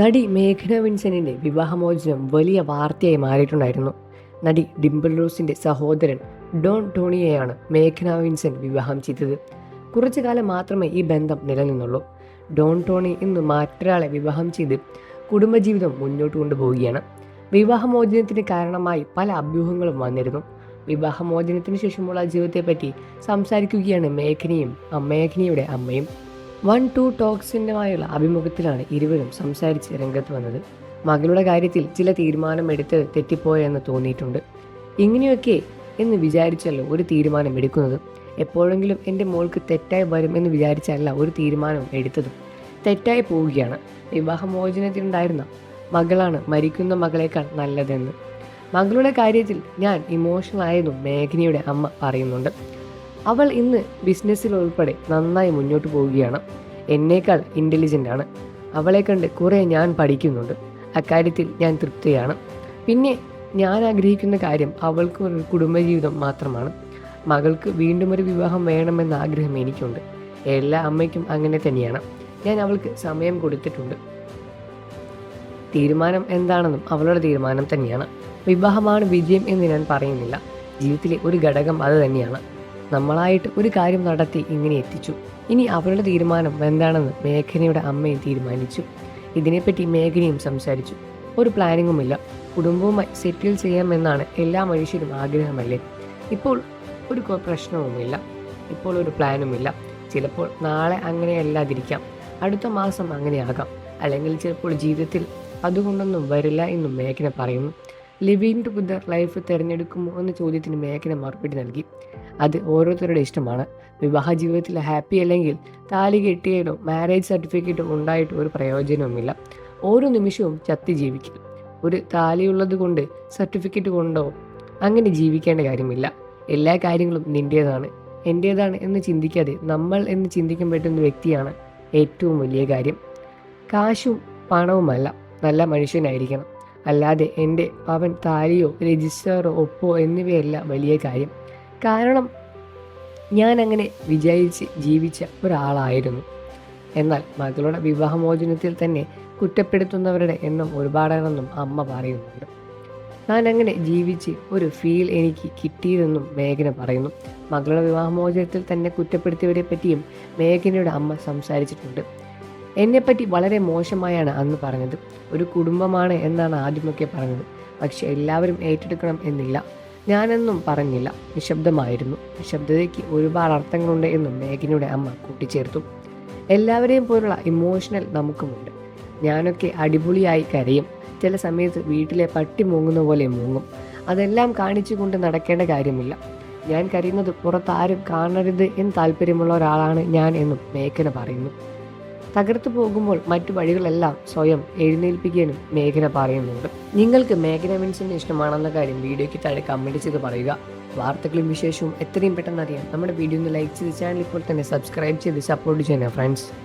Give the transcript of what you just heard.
നടി മേഘ്ന വിൻസെന്റിന്റെ വിവാഹമോചനം വലിയ വാർത്തയായി മാറിയിട്ടുണ്ടായിരുന്നു. നടി ഡിംപിൾ റോസിന്റെ സഹോദരൻ ഡോൺ ടോണിയെയാണ് മേഘ്ന വിൻസെന്റ് വിവാഹം ചെയ്തത്. കുറച്ചു കാലം മാത്രമേ ഈ ബന്ധം നിലനിന്നുള്ളൂ. ഡോൺ ടോണി ഇന്ന് മറ്റൊരാളെ വിവാഹം ചെയ്ത് കുടുംബജീവിതം മുന്നോട്ട് കൊണ്ടുപോവുകയാണ്. വിവാഹമോചനത്തിന് കാരണമായി പല അഭ്യൂഹങ്ങളും വന്നിരുന്നു. വിവാഹമോചനത്തിന് ശേഷമുള്ള ജീവിതത്തെപ്പറ്റി സംസാരിക്കുകയാണ് മേഘ്നയുടെ അമ്മയും. 1-2 ടോക്സിനുമായുള്ള അഭിമുഖത്തിലാണ് ഇരുവരും സംസാരിച്ച് രംഗത്ത് വന്നത്. മകളുടെ കാര്യത്തിൽ ചില തീരുമാനം എടുത്തത് തെറ്റിപ്പോയെന്ന് തോന്നിയിട്ടുണ്ട്. ഇങ്ങനെയൊക്കെ എന്ന് വിചാരിച്ചല്ലോ ഒരു തീരുമാനം എടുക്കുന്നത്. എപ്പോഴെങ്കിലും എൻ്റെ മോൾക്ക് തെറ്റായി വരും എന്ന് വിചാരിച്ചല്ല ഒരു തീരുമാനം എടുത്തതും തെറ്റായി പോവുകയാണ്. വിവാഹമോചനത്തിനുണ്ടായിരുന്ന മകളാണ് മരിക്കുന്ന മകളേക്കാൾ നല്ലതെന്ന്. മകളുടെ കാര്യത്തിൽ ഞാൻ ഇമോഷണൽ ആയതും മേഘ്നയുടെ അമ്മ പറയുന്നുണ്ട്. അവൾ ഇന്ന് ബിസിനസ്സിൽ ഉൾപ്പെടെ നന്നായി മുന്നോട്ട് പോവുകയാണ്. എന്നേക്കാൾ ഇൻ്റലിജൻ്റ് ആണ്. അവളെ കണ്ട് കുറേ ഞാൻ പഠിക്കുന്നുണ്ട്. അക്കാര്യത്തിൽ ഞാൻ തൃപ്തിയാണ്. പിന്നെ ഞാൻ ആഗ്രഹിക്കുന്ന കാര്യം അവൾക്ക് ഒരു കുടുംബജീവിതം മാത്രമാണ്. മകൾക്ക് വീണ്ടും ഒരു വിവാഹം വേണമെന്ന ആഗ്രഹം എനിക്കുണ്ട്. എല്ലാ അമ്മയ്ക്കും അങ്ങനെ തന്നെയാണ്. ഞാൻ അവൾക്ക് സമയം കൊടുത്തിട്ടുണ്ട്. തീരുമാനം എന്താണെന്നും അവളുടെ തീരുമാനം തന്നെയാണ്. വിവാഹമാണ് വിജയം എന്ന് ഞാൻ പറയുന്നില്ല. ജീവിതത്തിലെ ഒരു ഘടകം അത് തന്നെയാണ്. നമ്മളായിട്ട് ഒരു കാര്യം നടത്തി ഇങ്ങനെ എത്തിച്ചു. ഇനി അവരുടെ തീരുമാനം എന്താണെന്ന് മേഘനയുടെ അമ്മയും തീരുമാനിച്ചു. ഇതിനെപ്പറ്റി മേഘനയും സംസാരിച്ചു. ഒരു പ്ലാനിങ്ങുമില്ല. കുടുംബവുമായി സെറ്റിൽ ചെയ്യാമെന്നാണ് എല്ലാ മനുഷ്യരും ആഗ്രഹമല്ലേ. ഇപ്പോൾ ഒരു പ്രശ്നവുമില്ല. ഇപ്പോൾ ഒരു പ്ലാനുമില്ല. ചിലപ്പോൾ നാളെ അങ്ങനെയല്ലാതിരിക്കാം. അടുത്ത മാസം അങ്ങനെയാകാം. അല്ലെങ്കിൽ ചിലപ്പോൾ ജീവിതത്തിൽ അതുകൊണ്ടൊന്നും വരില്ല എന്നും മേഘന പറയുന്നു. ലിവിങ് ടുഗദർ ലൈഫ് തിരഞ്ഞെടുക്കുമോ എന്ന ചോദ്യത്തിന് മേഘന മറുപടി നൽകി. അത് ഓരോരുത്തരുടെ ഇഷ്ടമാണ്. വിവാഹ ജീവിതത്തിൽ ഹാപ്പി അല്ലെങ്കിൽ താലി കെട്ടിയതോ മാരേജ് സർട്ടിഫിക്കറ്റോ ഉണ്ടായിട്ട് ഒരു പ്രയോജനവുമില്ല. ഓരോ നിമിഷവും ചത്തി ജീവിക്കും. ഒരു താലിയുള്ളത് കൊണ്ട് സർട്ടിഫിക്കറ്റ് കൊണ്ടോ അങ്ങനെ ജീവിക്കേണ്ട കാര്യമില്ല. എല്ലാ കാര്യങ്ങളും നിൻ്റേതാണ് എൻ്റേതാണ് എന്ന് ചിന്തിക്കാതെ നമ്മൾ എന്ന് ചിന്തിക്കാൻ പറ്റുന്ന വ്യക്തിയാണ് ഏറ്റവും വലിയ കാര്യം. കാശും പണവുമല്ല, നല്ല മനുഷ്യനായിരിക്കണം. അല്ലാതെ എൻ്റെ അവൻ താലിയോ രജിസ്റ്ററോ ഒപ്പോ എന്നിവയല്ല വലിയ കാര്യം. കാരണം ഞാൻ അങ്ങനെ വിചാരിച്ച് ജീവിച്ച ഒരാളായിരുന്നു. എന്നാൽ മകളുടെ വിവാഹമോചനത്തിൽ തന്നെ കുറ്റപ്പെടുത്തുന്നവരുടെ എണ്ണം ഒരുപാടാണെന്നും അമ്മ പറയുന്നുണ്ട്. ഞാൻ അങ്ങനെ ജീവിച്ച് ഒരു ഫീൽ എനിക്ക് കിട്ടിയതെന്നും മേഘന പറയുന്നു. മകളുടെ വിവാഹമോചനത്തിൽ തന്നെ കുറ്റപ്പെടുത്തിയവരെ പറ്റിയും മേഘനയുടെ അമ്മ സംസാരിച്ചിട്ടുണ്ട്. എന്നെപ്പറ്റി വളരെ മോശമായാണ് അന്ന് പറഞ്ഞത്. ഒരു കുടുംബമാണ് എന്നാണ് ആദ്യമൊക്കെ പറഞ്ഞത്. പക്ഷെ എല്ലാവരും ഏറ്റെടുക്കണം എന്നില്ല. ഞാനെന്നും പറഞ്ഞില്ല, നിശബ്ദമായിരുന്നു. നിശബ്ദതയ്ക്ക് ഒരുപാട് അർത്ഥങ്ങളുണ്ട് എന്നും മേഘനയുടെ അമ്മ കൂട്ടിച്ചേർത്തു. എല്ലാവരെയും പോലുള്ള ഇമോഷണൽ നമുക്കുമുണ്ട്. ഞാനൊക്കെ അടിപൊളിയായി കരയും. ചില സമയത്ത് വീട്ടിലെ പട്ടി മൂങ്ങുന്ന പോലെ മൂങ്ങും. അതെല്ലാം കാണിച്ചുകൊണ്ട് നടക്കേണ്ട കാര്യമില്ല. ഞാൻ കരയുന്നത് പുറത്താരും കാണരുത് എന്ന് താല്പര്യമുള്ള ഒരാളാണ് ഞാൻ എന്നും മേഘന പറയുന്നു. തകർത്തു പോകുമ്പോൾ മറ്റു വഴികളെല്ലാം സ്വയം എഴുന്നേൽപ്പിക്കാനും മേഘന പറയുന്നുണ്ട്. നിങ്ങൾക്ക് മേഘന വിൻസെന്റ് ഇഷ്ടമാണെന്ന കാര്യം വീഡിയോയ്ക്ക് താഴെ കമൻറ്റ് ചെയ്ത് പറയുക. വാർത്തകളും വിശേഷവും എത്രയും പെട്ടെന്ന് അറിയാൻ നമ്മുടെ വീഡിയോ ഒന്ന് ലൈക്ക് ചെയ്ത് ചാനൽ ഇപ്പോൾ തന്നെ സബ്സ്ക്രൈബ് ചെയ്ത് സപ്പോർട്ട് ചെയ്യണം ഫ്രണ്ട്സ്.